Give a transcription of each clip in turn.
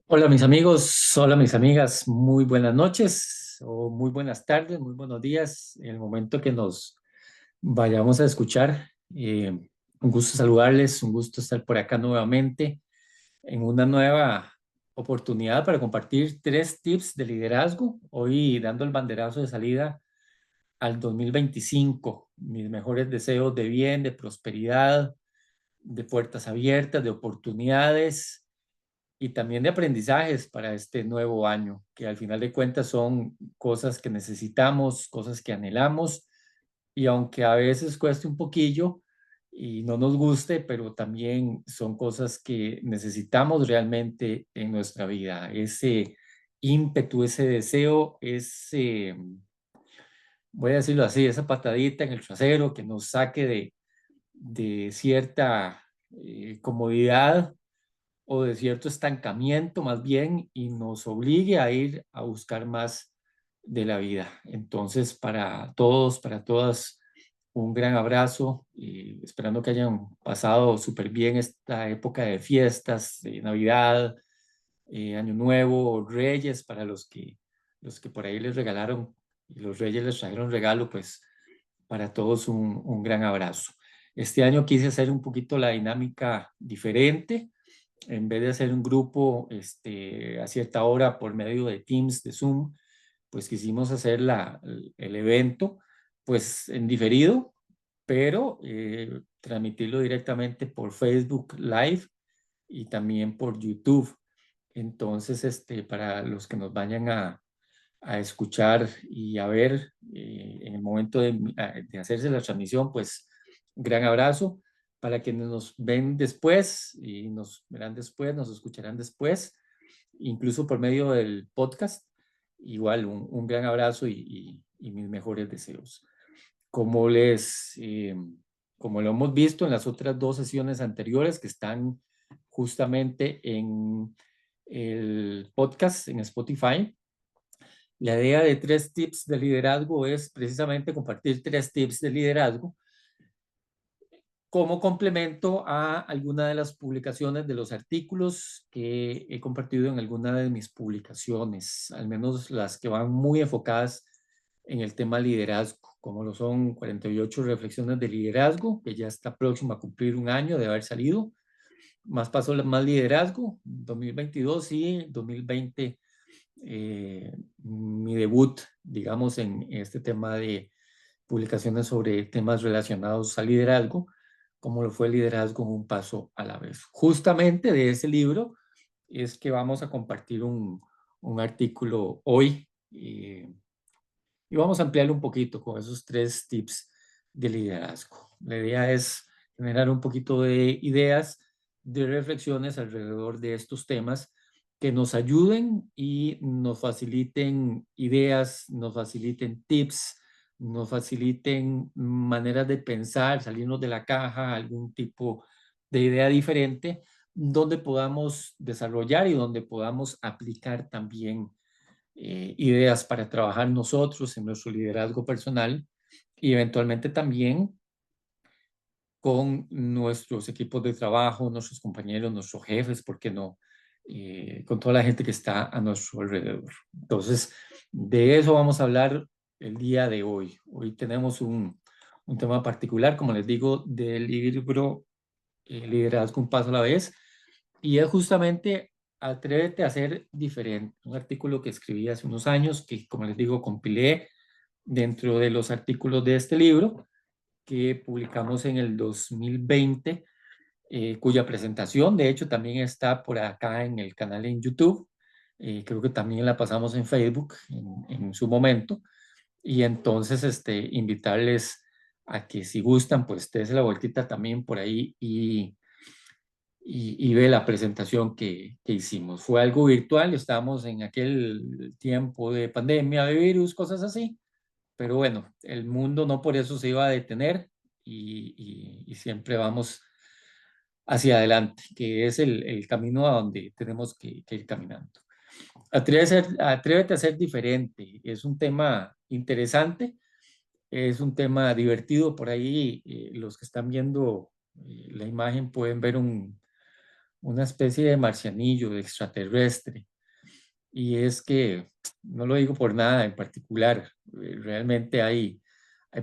Hola mis amigos, hola mis amigas, muy buenas noches o muy buenas tardes, muy buenos días en el momento que nos vayamos a escuchar. Un gusto saludarles, un gusto estar por acá nuevamente en una nueva oportunidad para compartir 3 tips de liderazgo. Hoy dando el banderazo de salida al 2025, mis mejores deseos de bien, de prosperidad, de puertas abiertas, de oportunidades y también de aprendizajes para este nuevo año, que al final de cuentas son cosas que necesitamos, cosas que anhelamos, y aunque a veces cueste un poquillo y no nos guste, pero también son cosas que necesitamos realmente en nuestra vida. Ese ímpetu, ese deseo, ese, voy a decirlo así, esa patadita en el trasero que nos saque de cierta comodidad o de cierto estancamiento más bien y nos obligue a ir a buscar más de la vida. Entonces, para todos, para todas, un gran abrazo y esperando que hayan pasado súper bien esta época de fiestas, de Navidad, Año Nuevo, Reyes, para los que por ahí les regalaron y los Reyes les trajeron regalo, pues para todos un gran abrazo. Este año quise hacer un poquito la dinámica diferente en vez de hacer un grupo a cierta hora por medio de Teams, de Zoom, pues quisimos hacer el evento pues en diferido, pero transmitirlo directamente por Facebook Live y también por YouTube. Entonces, para los que nos vayan a escuchar y a ver en el momento de hacerse la transmisión, pues un gran abrazo. Para quienes nos ven después y nos verán después, nos escucharán después, incluso por medio del podcast, igual un gran abrazo y mis mejores deseos. Como como lo hemos visto en las otras 2 sesiones anteriores que están justamente en el podcast en Spotify, la idea de 3 tips de liderazgo es precisamente compartir 3 tips de liderazgo como complemento a alguna de las publicaciones de los artículos que he compartido en alguna de mis publicaciones, al menos las que van muy enfocadas en el tema liderazgo, como lo son 48 reflexiones de liderazgo, que ya está próximo a cumplir un año de haber salido, más paso más liderazgo, 2022 y 2020 mi debut, digamos, en este tema de publicaciones sobre temas relacionados al liderazgo, como lo fue el liderazgo un paso a la vez. Justamente de ese libro es que vamos a compartir un artículo hoy y vamos a ampliarlo un poquito con esos 3 tips de liderazgo. La idea es generar un poquito de ideas, de reflexiones alrededor de estos temas que nos ayuden y nos faciliten ideas, nos faciliten tips, nos faciliten maneras de pensar, salirnos de la caja, algún tipo de idea diferente, donde podamos desarrollar y donde podamos aplicar también ideas para trabajar nosotros en nuestro liderazgo personal y eventualmente también con nuestros equipos de trabajo, nuestros compañeros, nuestros jefes, ¿por qué no? Con toda la gente que está a nuestro alrededor. Entonces, de eso vamos a hablar el día de hoy. Hoy tenemos un tema particular, como les digo, del libro Liderazgo un paso a la vez, y es justamente Atrévete a ser diferente, un artículo que escribí hace unos años, que como les digo, compilé dentro de los artículos de este libro que publicamos en el 2020, cuya presentación de hecho también está por acá en el canal en YouTube. Creo que también la pasamos en Facebook en su momento. Y entonces, invitarles a que si gustan, pues dése la vueltita también por ahí y ve la presentación que hicimos. Fue algo virtual, estábamos en aquel tiempo de pandemia, de virus, cosas así, pero bueno, el mundo no por eso se iba a detener y siempre vamos hacia adelante, que es el camino a donde tenemos que ir caminando. Atrévete a ser diferente, es un tema interesante, es un tema divertido, por ahí los que están viendo la imagen pueden ver una especie de marcianillo, de extraterrestre. Y es que no lo digo por nada en particular, realmente hay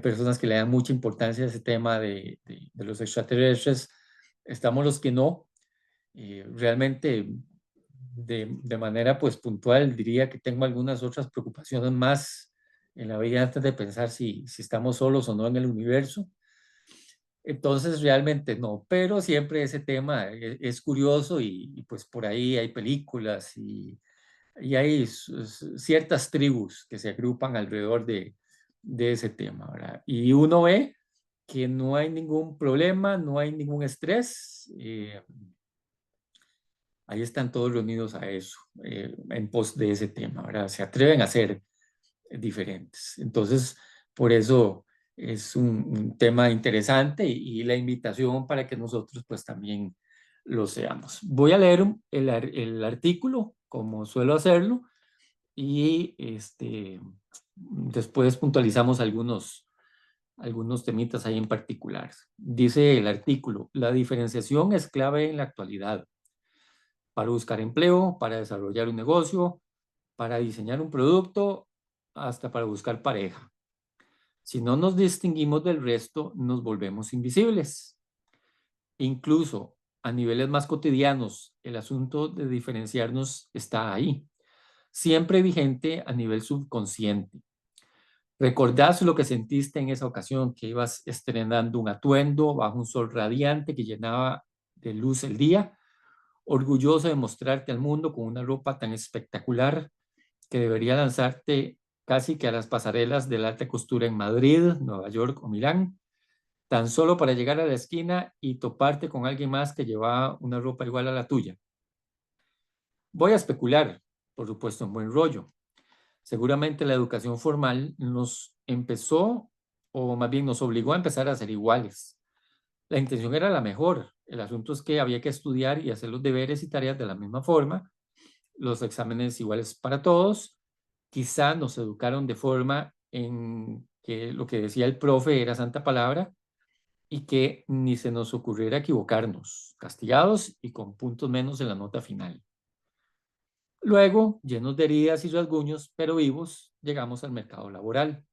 personas que le dan mucha importancia a ese tema de los extraterrestres. Estamos los que no. Realmente de manera pues puntual diría que tengo algunas otras preocupaciones más en la vida antes de pensar si estamos solos o no en el universo. Entonces realmente no, pero siempre ese tema es curioso y pues por ahí hay películas y hay ciertas tribus que se agrupan alrededor de ese tema, ¿verdad? Y uno ve que no hay ningún problema, no hay ningún estrés. Ahí están todos reunidos a eso, en pos de ese tema, ¿verdad? Se atreven a ser diferentes. Entonces, por eso es un tema interesante y la invitación para que nosotros pues también lo seamos. Voy a leer el artículo, como suelo hacerlo, y después puntualizamos algunos temitas ahí en particular. Dice el artículo, la diferenciación es clave en la actualidad para buscar empleo, para desarrollar un negocio, para diseñar un producto, hasta para buscar pareja. Si no nos distinguimos del resto, nos volvemos invisibles. Incluso a niveles más cotidianos, el asunto de diferenciarnos está ahí, siempre vigente a nivel subconsciente. ¿Recordás lo que sentiste en esa ocasión que ibas estrenando un atuendo bajo un sol radiante que llenaba de luz el día, orgulloso de mostrarte al mundo con una ropa tan espectacular que debería lanzarte casi que a las pasarelas de la alta costura en Madrid, Nueva York o Milán, tan solo para llegar a la esquina y toparte con alguien más que llevaba una ropa igual a la tuya? Voy a especular, por supuesto, en buen rollo. Seguramente la educación formal nos empezó, o más bien nos obligó a empezar a ser iguales. La intención era la mejor. El asunto es que había que estudiar y hacer los deberes y tareas de la misma forma, los exámenes iguales para todos. Quizá nos educaron de forma en que lo que decía el profe era santa palabra y que ni se nos ocurriera equivocarnos, castigados y con puntos menos en la nota final. Luego, llenos de heridas y rasguños, pero vivos, llegamos al mercado laboral.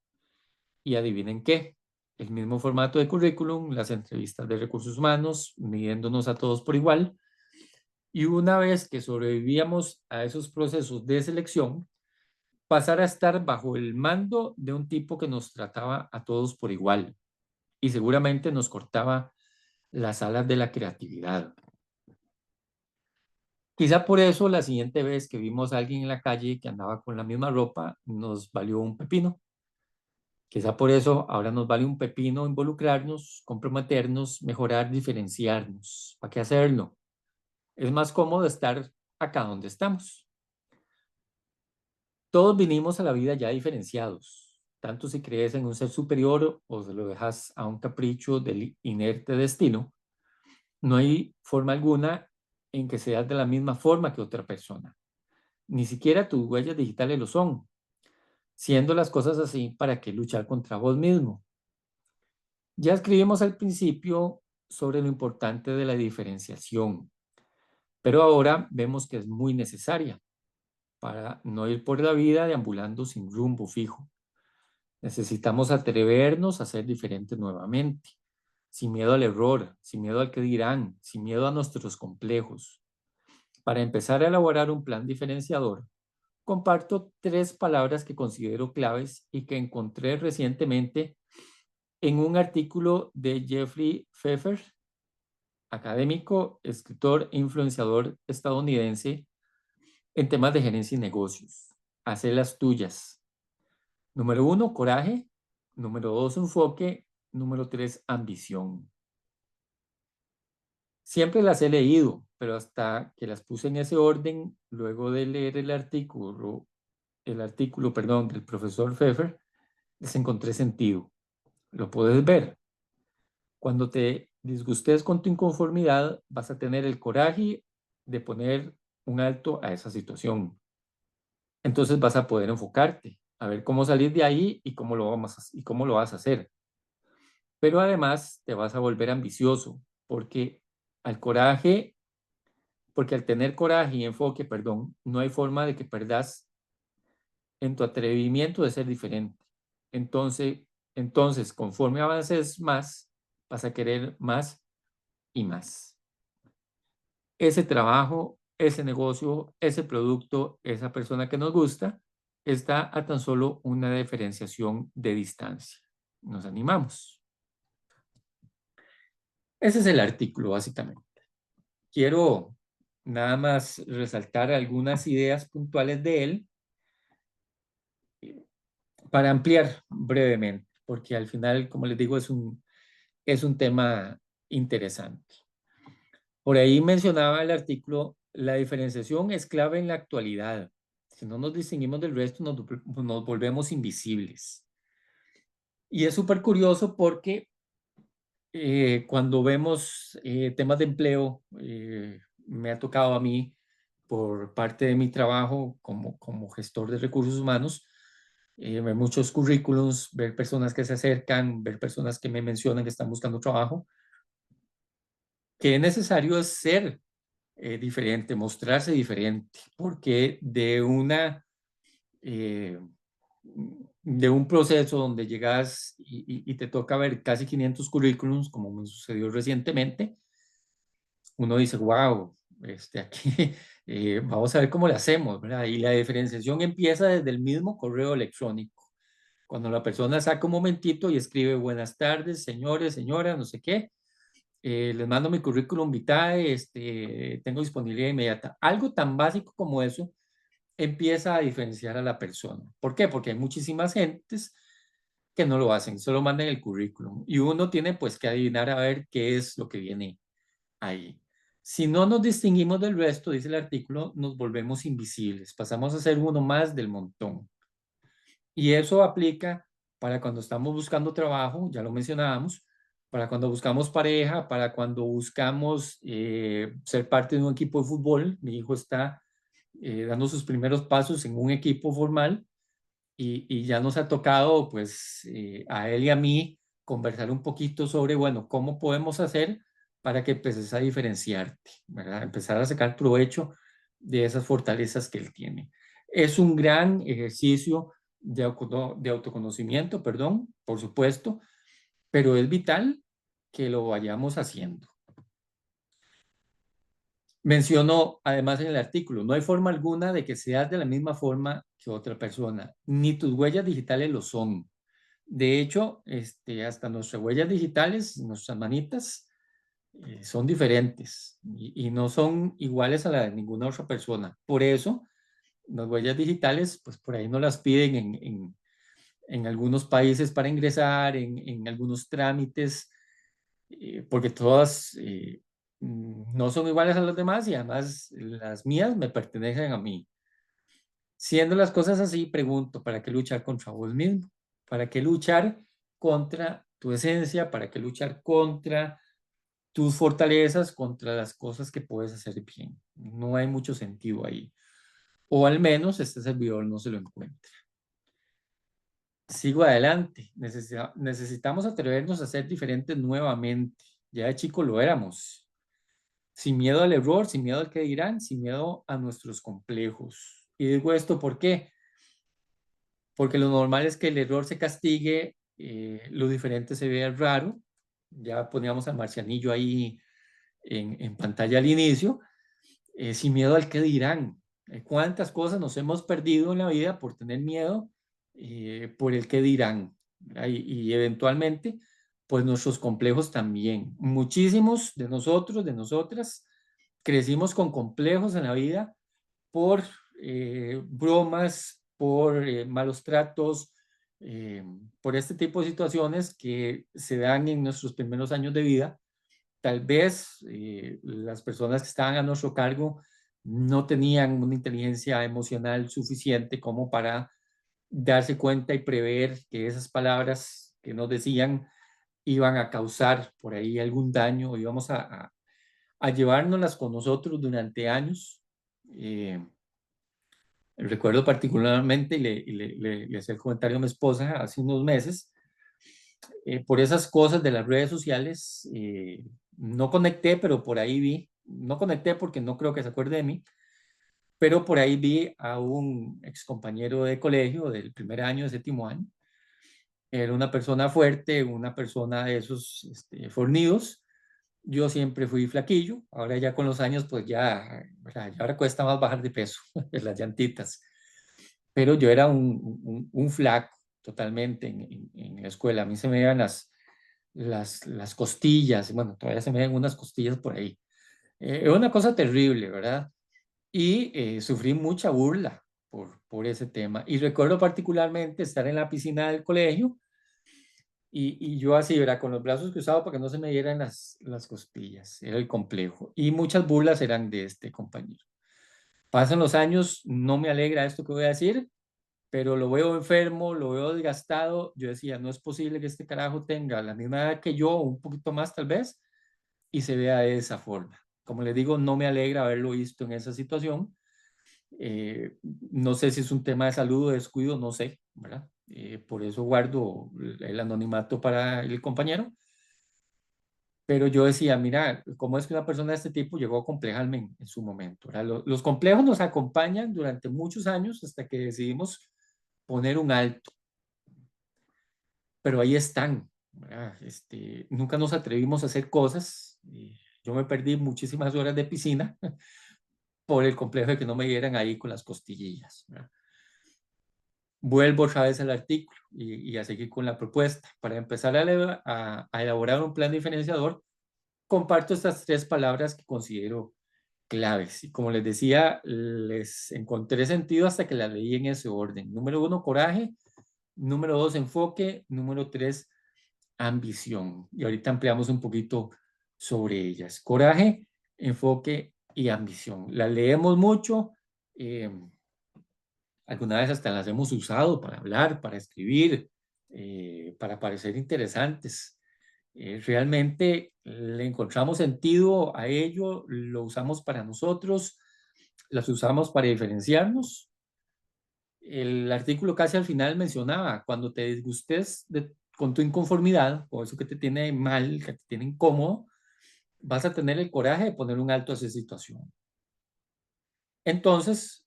Y adivinen qué, el mismo formato de currículum, las entrevistas de recursos humanos, midiéndonos a todos por igual. Y una vez que sobrevivíamos a esos procesos de selección, pasar a estar bajo el mando de un tipo que nos trataba a todos por igual y seguramente nos cortaba las alas de la creatividad. Quizá por eso la siguiente vez que vimos a alguien en la calle que andaba con la misma ropa nos valió un pepino. Quizá por eso ahora nos vale un pepino involucrarnos, comprometernos, mejorar, diferenciarnos. ¿Para qué hacerlo? Es más cómodo estar acá donde estamos. Todos vinimos a la vida ya diferenciados, tanto si crees en un ser superior o se lo dejas a un capricho del inerte destino. No hay forma alguna en que seas de la misma forma que otra persona. Ni siquiera tus huellas digitales lo son. Siendo las cosas así, ¿para qué luchar contra vos mismo? Ya escribimos al principio sobre lo importante de la diferenciación, pero ahora vemos que es muy necesaria para no ir por la vida deambulando sin rumbo fijo. Necesitamos atrevernos a ser diferentes nuevamente, sin miedo al error, sin miedo al que dirán, sin miedo a nuestros complejos. Para empezar a elaborar un plan diferenciador, comparto 3 palabras que considero claves y que encontré recientemente en un artículo de Jeffrey Pfeffer, académico, escritor e influenciador estadounidense en temas de gerencia y negocios. Hacer las tuyas. Número 1, coraje. Número 2, enfoque. Número 3, ambición. Siempre las he leído, pero hasta que las puse en ese orden, luego de leer el artículo, del profesor Pfeffer, les encontré sentido. Lo puedes ver. Cuando te disgustes con tu inconformidad, vas a tener el coraje de poner un alto a esa situación. Entonces vas a poder enfocarte, a ver cómo salir de ahí y cómo lo vas a hacer. Pero además te vas a volver ambicioso, porque al coraje porque al tener coraje y enfoque, perdón, no hay forma de que perdas en tu atrevimiento de ser diferente. Entonces, conforme avances más, vas a querer más y más. Ese trabajo, ese negocio, ese producto, esa persona que nos gusta, está a tan solo una diferenciación de distancia. Nos animamos. Ese es el artículo, básicamente. Quiero nada más resaltar algunas ideas puntuales de él para ampliar brevemente, porque al final, como les digo, es un tema interesante. Por ahí mencionaba el artículo, la diferenciación es clave en la actualidad. Si no nos distinguimos del resto, nos volvemos invisibles. Y es súper curioso porque cuando vemos temas de empleo, me ha tocado a mí, por parte de mi trabajo como gestor de recursos humanos, ver muchos currículums, ver personas que se acercan, ver personas que me mencionan que están buscando trabajo, que es necesario ser diferente, mostrarse diferente, porque eh, de un proceso donde llegas y te toca ver casi 500 currículums, como me sucedió recientemente, uno dice, wow, aquí vamos a ver cómo lo hacemos, ¿verdad? Y la diferenciación empieza desde el mismo correo electrónico. Cuando la persona saca un momentito y escribe, buenas tardes, señores, señoras, no sé qué, les mando mi currículum vitae, tengo disponibilidad inmediata. Algo tan básico como eso empieza a diferenciar a la persona. ¿Por qué? Porque hay muchísimas gentes que no lo hacen, solo mandan el currículum y uno tiene pues que adivinar a ver qué es lo que viene ahí. Si no nos distinguimos del resto, dice el artículo, nos volvemos invisibles, pasamos a ser uno más del montón. Y eso aplica para cuando estamos buscando trabajo, ya lo mencionábamos, para cuando buscamos pareja, para cuando buscamos ser parte de un equipo de fútbol. Mi hijo está dando sus primeros pasos en un equipo formal y ya nos ha tocado, pues, a él y a mí conversar un poquito sobre, bueno, cómo podemos hacer para que empieces a diferenciarte, ¿verdad? Empezar a sacar provecho de esas fortalezas que él tiene. Es un gran ejercicio de autoconocimiento, perdón, por supuesto, pero es vital que lo vayamos haciendo. Mencionó además en el artículo, no hay forma alguna de que seas de la misma forma que otra persona, ni tus huellas digitales lo son. De hecho, hasta nuestras huellas digitales, nuestras manitas, son diferentes y no son iguales a la de ninguna otra persona. Por eso, las huellas digitales, pues por ahí no las piden en algunos países para ingresar, en algunos trámites, porque todas no son iguales a los demás y además las mías me pertenecen a mí. Siendo las cosas así, pregunto, ¿para qué luchar contra vos mismo? ¿Para qué luchar contra tu esencia? ¿Para qué luchar contra tus fortalezas, contra las cosas que puedes hacer bien? No hay mucho sentido ahí. O al menos este servidor no se lo encuentra. Sigo adelante. Necesitamos atrevernos a ser diferentes nuevamente. Ya de chico lo éramos. Sin miedo al error, sin miedo al que dirán, sin miedo a nuestros complejos. Y digo esto ¿por qué? Porque lo normal es que el error se castigue, lo diferente se vea raro. Ya poníamos al marcianillo ahí en pantalla al inicio, sin miedo al que dirán. ¿Cuántas cosas nos hemos perdido en la vida por tener miedo por el que dirán? Y eventualmente, pues nuestros complejos también. Muchísimos de nosotros, de nosotras, crecimos con complejos en la vida por bromas, por malos tratos, por este tipo de situaciones que se dan en nuestros primeros años de vida. Tal vez las personas que estaban a nuestro cargo no tenían una inteligencia emocional suficiente como para darse cuenta y prever que esas palabras que nos decían iban a causar por ahí algún daño o íbamos a llevárnoslas con nosotros durante años. Recuerdo particularmente, le hacía el comentario a mi esposa hace unos meses, por esas cosas de las redes sociales, no conecté, pero por ahí vi no conecté porque no creo que se acuerde de mí, pero por ahí vi a un ex compañero de colegio del primer año, de séptimo año. Era una persona fuerte, una persona de esos fornidos. Yo siempre fui flaquillo, ahora ya con los años, pues ya, ¿verdad? Ya ahora cuesta más bajar de peso en las llantitas. Pero yo era un flaco totalmente en la escuela. A mí se me veían las costillas, bueno, todavía se me ven unas costillas por ahí. Era una cosa terrible, ¿verdad? Y sufrí mucha burla por ese tema. Y recuerdo particularmente estar en la piscina del colegio y yo así, ¿verdad? Con los brazos cruzados para que no se me dieran las costillas. Era el complejo. Y muchas burlas eran de este compañero. Pasan los años, no me alegra esto que voy a decir, pero lo veo enfermo, lo veo desgastado. Yo decía, no es posible que este carajo tenga la misma edad que yo, un poquito más tal vez, y se vea de esa forma. Como les digo, no me alegra haberlo visto en esa situación. No sé si es un tema de salud o descuido, no sé, ¿verdad? Por eso guardo el anonimato para el compañero. Pero yo decía, mira, ¿cómo es que una persona de este tipo llegó a complejarme en su momento? ¿Verdad? Los complejos nos acompañan durante muchos años hasta que decidimos poner un alto, pero ahí están, ¿verdad? Nunca nos atrevimos a hacer cosas. Yo me perdí muchísimas horas de piscina por el complejo de que no me dieran ahí con las costillillas, ¿verdad? Vuelvo otra vez al artículo y a seguir con la propuesta. Para empezar a elaborar un plan diferenciador, comparto estas tres palabras que considero claves. Y como les decía, les encontré sentido hasta que las leí en ese orden. Número uno, coraje. Número dos, enfoque. Número tres, ambición. Y ahorita ampliamos un poquito sobre ellas. Coraje, enfoque y ambición. Las leemos mucho. Eh, Alguna vez hasta las hemos usado para hablar, para escribir, para parecer interesantes. Realmente le encontramos sentido a ello, lo usamos para nosotros, las usamos para diferenciarnos. El artículo casi al final mencionaba, cuando te disgustes con tu inconformidad, o eso que te tiene mal, que te tiene incómodo, vas a tener el coraje de poner un alto a esa situación. Entonces,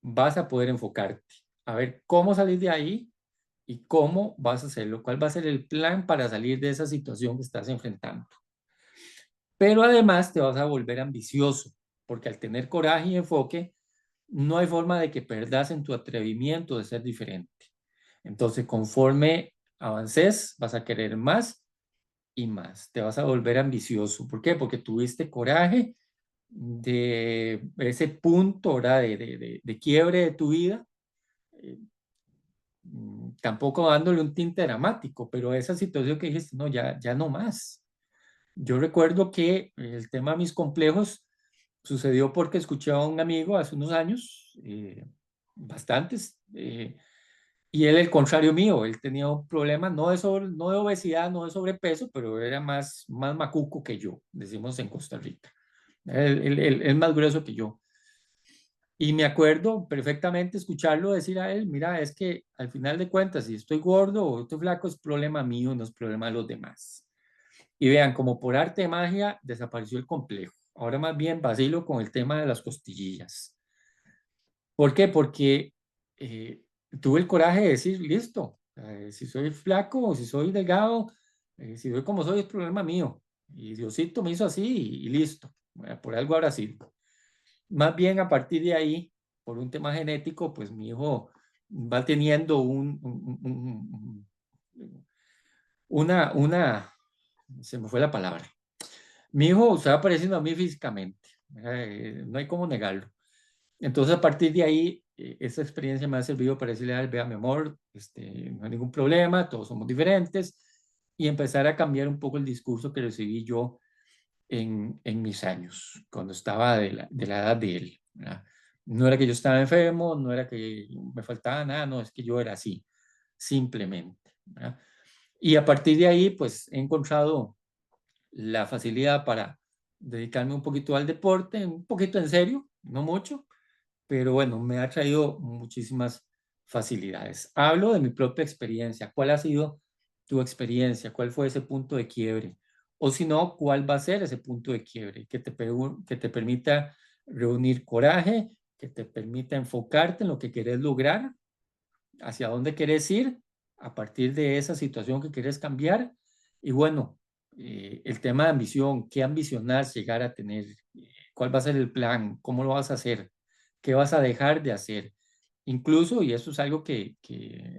vas a poder enfocarte a ver cómo salir de ahí y cómo vas a hacerlo, cuál va a ser el plan para salir de esa situación que estás enfrentando. Pero además te vas a volver ambicioso, porque al tener coraje y enfoque, no hay forma de que perdas en tu atrevimiento de ser diferente. Entonces, conforme avances, vas a querer más y más. Te vas a volver ambicioso. ¿Por qué? Porque tuviste coraje de ese punto, ¿verdad? De quiebre de tu vida. eh, Tampoco dándole un tinte dramático, pero esa situación que dijiste, no, ya no más. Yo recuerdo que el tema de mis complejos sucedió porque escuché a un amigo hace unos años, bastantes, y él el contrario mío, él tenía un problema no de obesidad, no de sobrepeso, pero era más macuco que yo, decimos en Costa Rica. Él es más grueso que yo. Y me acuerdo perfectamente escucharlo decir a él, mira, es que al final de cuentas, si estoy gordo o estoy flaco, es problema mío, no es problema de los demás. Y vean, como por arte de magia, desapareció el complejo. Ahora más bien vacilo con el tema de las costillas. ¿Por qué? Porque tuve el coraje de decir, listo, si soy flaco o si soy delgado, si soy como soy, es problema mío. Y Diosito me hizo así y listo. Por algo habrá sido. Más bien a partir de ahí, por un tema genético, pues mi hijo va teniendo una, se me fue la palabra. Mi hijo se va pareciendo a mí físicamente, no hay cómo negarlo. Entonces, a partir de ahí, esa experiencia me ha servido para decirle a él, vea, mi amor, no hay ningún problema, todos somos diferentes, y empezar a cambiar un poco el discurso que recibí yo en mis años, cuando estaba de la edad de él, ¿verdad? No era que yo estaba enfermo, no era que me faltaba nada, no, es que yo era así, simplemente, ¿verdad? Y a partir de ahí, pues he encontrado la facilidad para dedicarme un poquito al deporte, un poquito en serio, no mucho, pero bueno, me ha traído muchísimas facilidades. Hablo de mi propia experiencia. ¿Cuál ha sido tu experiencia? ¿Cuál fue ese punto de quiebre? o si no, cuál va a ser ese punto de quiebre que te permita reunir coraje, que te permita enfocarte en lo que querés lograr, hacia dónde querés ir a partir de esa situación que querés cambiar. Y bueno, el tema de ambición, qué ambicionás llegar a tener, cuál va a ser el plan, cómo lo vas a hacer, qué vas a dejar de hacer. Incluso, y eso es algo que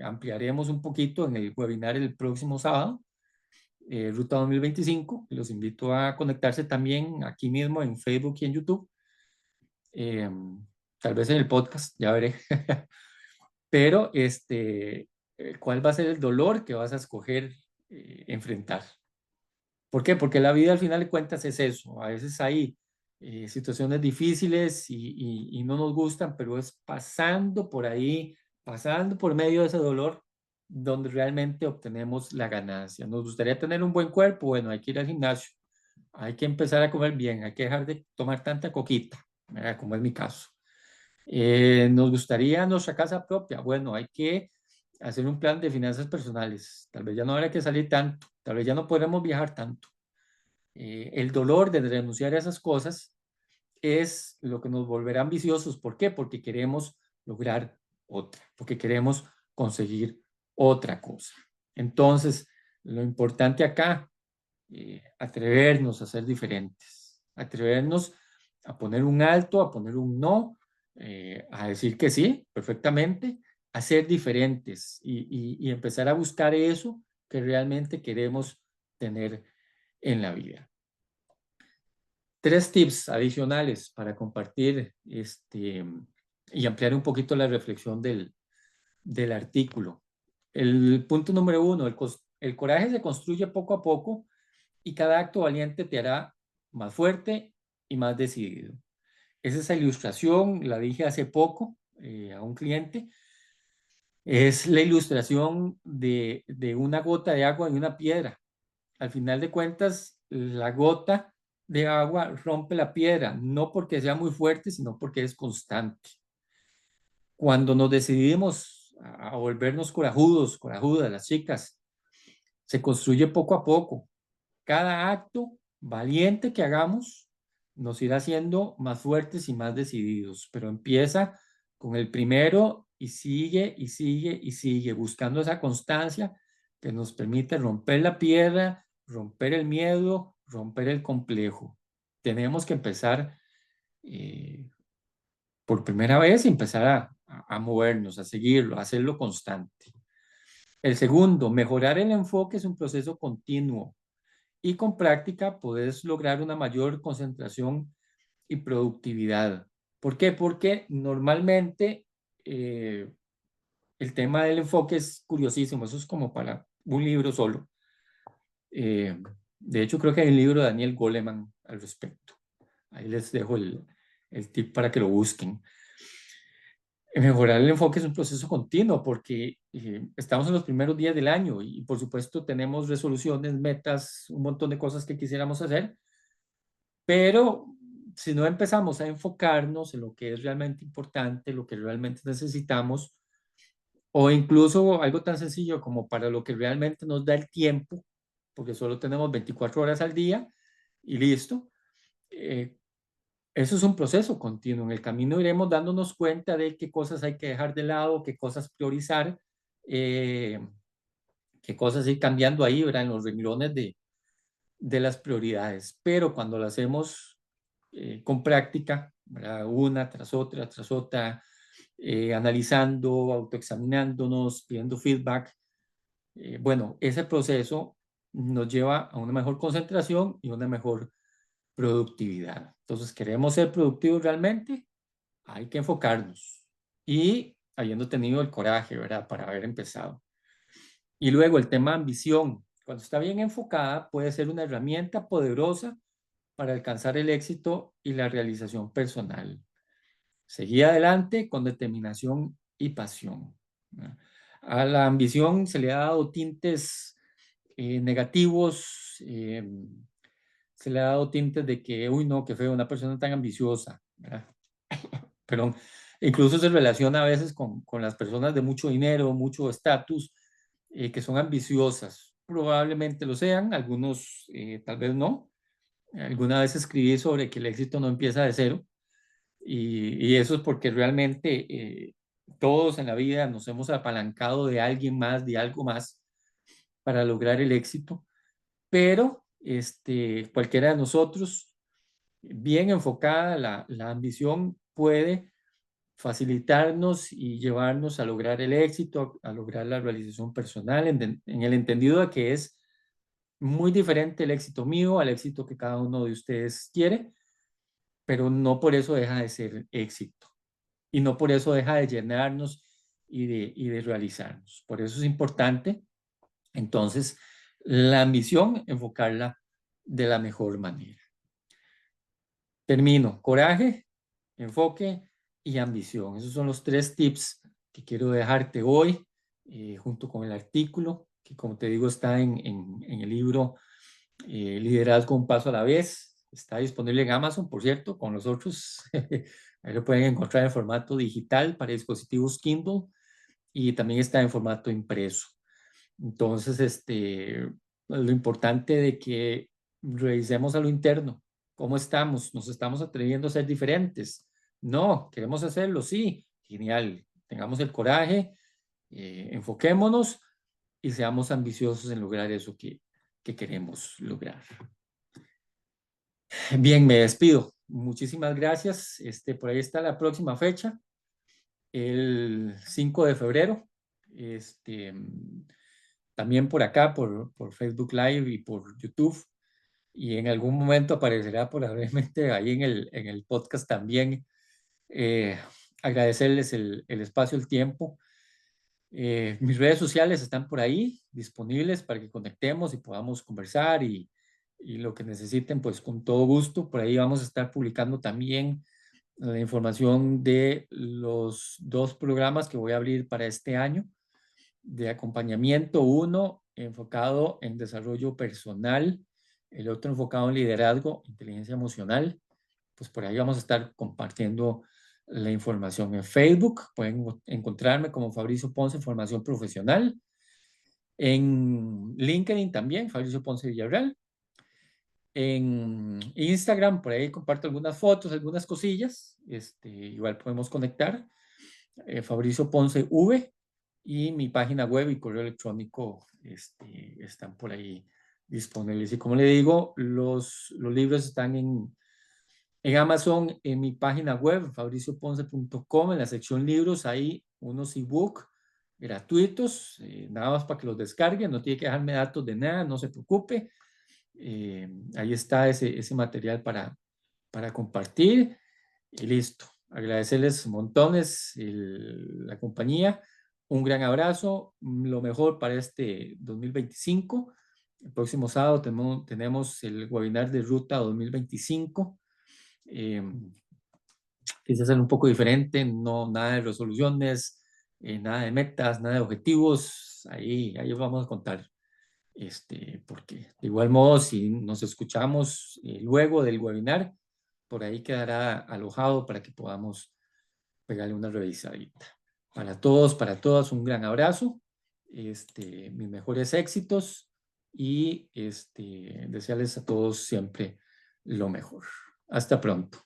ampliaremos un poquito en el webinar el próximo sábado, Ruta 2025, los invito a conectarse también aquí mismo en Facebook y en YouTube, eh, tal vez en el podcast, ya veré. Pero ¿cuál va a ser el dolor que vas a escoger enfrentar? ¿Por qué? Porque la vida al final de cuentas es eso. A veces hay situaciones difíciles y no nos gustan, pero es pasando por ahí, pasando por medio de ese dolor, donde realmente obtenemos la ganancia. Nos gustaría tener un buen cuerpo, bueno, hay que ir al gimnasio, hay que empezar a comer bien, hay que dejar de tomar tanta coquita, ¿verdad? Como es mi caso. Nos gustaría nuestra casa propia. Bueno, hay que hacer un plan de finanzas personales. Tal vez ya no habrá que salir tanto, tal vez ya no podremos viajar tanto. El dolor de renunciar a esas cosas es lo que nos volverá ambiciosos. ¿Por qué? Porque queremos lograr otra, porque queremos conseguir otra cosa. Entonces, lo importante acá, atrevernos a ser diferentes, atrevernos a poner un alto, a poner un no, a decir que sí, perfectamente, a ser diferentes y empezar a buscar eso que realmente queremos tener en la vida. Tres tips adicionales para compartir y ampliar un poquito la reflexión del artículo. El punto número uno, el coraje se construye poco a poco y cada acto valiente te hará más fuerte y más decidido. Es esa ilustración, la dije hace poco a un cliente, es la ilustración de una gota de agua en una piedra. Al final de cuentas, la gota de agua rompe la piedra, no porque sea muy fuerte, sino porque es constante. Cuando nos decidimos a volvernos corajudos, corajudas, las chicas, se construye poco a poco. Cada acto valiente que hagamos nos irá haciendo más fuertes y más decididos, pero empieza con el primero y sigue y sigue y sigue, buscando esa constancia que nos permite romper la piedra, romper el miedo, romper el complejo. Tenemos que empezar por primera vez y empezar a movernos, a seguirlo, a hacerlo constante. El segundo, mejorar el enfoque es un proceso continuo y con práctica puedes lograr una mayor concentración y productividad. ¿Por qué? Porque normalmente el tema del enfoque es curiosísimo, eso es como para un libro solo. De hecho, creo que hay un libro de Daniel Goleman al respecto. Ahí les dejo el tip para que lo busquen. Mejorar el enfoque es un proceso continuo porque estamos en los primeros días del año y por supuesto tenemos resoluciones, metas, un montón de cosas que quisiéramos hacer, pero si no empezamos a enfocarnos en lo que es realmente importante, lo que realmente necesitamos, o incluso algo tan sencillo como para lo que realmente nos da el tiempo, porque solo tenemos 24 horas al día y listo, eh, eso es un proceso continuo. En el camino iremos dándonos cuenta de qué cosas hay que dejar de lado, qué cosas priorizar, eh, qué cosas ir cambiando ahí, ¿verdad? En los renglones de las prioridades. Pero cuando lo hacemos con práctica, ¿verdad? Una tras otra, analizando, autoexaminándonos, pidiendo feedback, bueno, ese proceso nos lleva a una mejor concentración y una mejor productividad. Entonces, ¿queremos ser productivos realmente? Hay que enfocarnos y habiendo tenido el coraje, ¿verdad? Para haber empezado. Y luego el tema ambición. Cuando está bien enfocada, puede ser una herramienta poderosa para alcanzar el éxito y la realización personal. Seguir adelante con determinación y pasión. A la ambición se le ha dado tintes negativos, se le ha dado tintes de que, uy, no, qué feo, una persona tan ambiciosa, ¿verdad? Perdón, incluso se relaciona a veces con las personas de mucho dinero, mucho estatus, que son ambiciosas. probablemente lo sean, algunos tal vez no. Alguna vez escribí sobre que el éxito no empieza de cero y eso es porque realmente todos en la vida nos hemos apalancado de alguien más, de algo más para lograr el éxito, pero cualquiera de nosotros, bien enfocada, la ambición puede facilitarnos y llevarnos a lograr el éxito, a lograr la realización personal, en el entendido de que es muy diferente el éxito mío al éxito que cada uno de ustedes quiere, pero no por eso deja de ser éxito y no por eso deja de llenarnos y de realizarnos. Por eso es importante, entonces, la ambición, enfocarla de la mejor manera. Termino. Coraje, enfoque y ambición. Esos son los 3 tips que quiero dejarte hoy, junto con el artículo, que como te digo está en el libro Liderazgo un paso a la vez. Está disponible en Amazon, por cierto, con los otros. Ahí lo pueden encontrar en formato digital para dispositivos Kindle y también está en formato impreso. Entonces, lo importante de que revisemos a lo interno, cómo estamos, nos estamos atreviendo a ser diferentes. No, queremos hacerlo, sí, genial. Tengamos el coraje, enfoquémonos y seamos ambiciosos en lograr eso que queremos lograr. Bien, me despido. Muchísimas gracias. Por ahí está la próxima fecha, el 5 de febrero. También por acá, por Facebook Live y por YouTube. Y en algún momento aparecerá probablemente ahí en el podcast también. Eh, Agradecerles el espacio, el tiempo. Mis redes sociales están por ahí, disponibles para que conectemos y podamos conversar y lo que necesiten, pues con todo gusto. Por ahí vamos a estar publicando también la información de los 2 programas que voy a abrir para este año de acompañamiento, uno enfocado en desarrollo personal, el otro enfocado en liderazgo, inteligencia emocional. Pues por ahí vamos a estar compartiendo la información en Facebook. Pueden encontrarme como Fabricio Ponce, Formación Profesional. En LinkedIn también, Fabricio Ponce Villarreal. En Instagram, por ahí comparto algunas fotos, algunas cosillas. Igual podemos conectar. Fabricio Ponce V y mi página web y correo electrónico están por ahí disponibles. Y como le digo, los libros están en Amazon, en mi página web, fabricioponce.com, en la sección libros, hay unos ebook gratuitos, nada más para que los descarguen, no tiene que dejarme datos de nada, no se preocupe. Ahí está ese material para compartir y listo. Agradecerles montones la compañía. Un gran abrazo, lo mejor para este 2025. El próximo sábado tenemos el webinar de Ruta 2025. Quise hacer un poco diferente, no nada de resoluciones, nada de metas, nada de objetivos. Ahí vamos a contar. Porque de igual modo, si nos escuchamos luego del webinar, por ahí quedará alojado para que podamos pegarle una revisadita. Para todos, para todas, un gran abrazo, mis mejores éxitos y desearles a todos siempre lo mejor. Hasta pronto.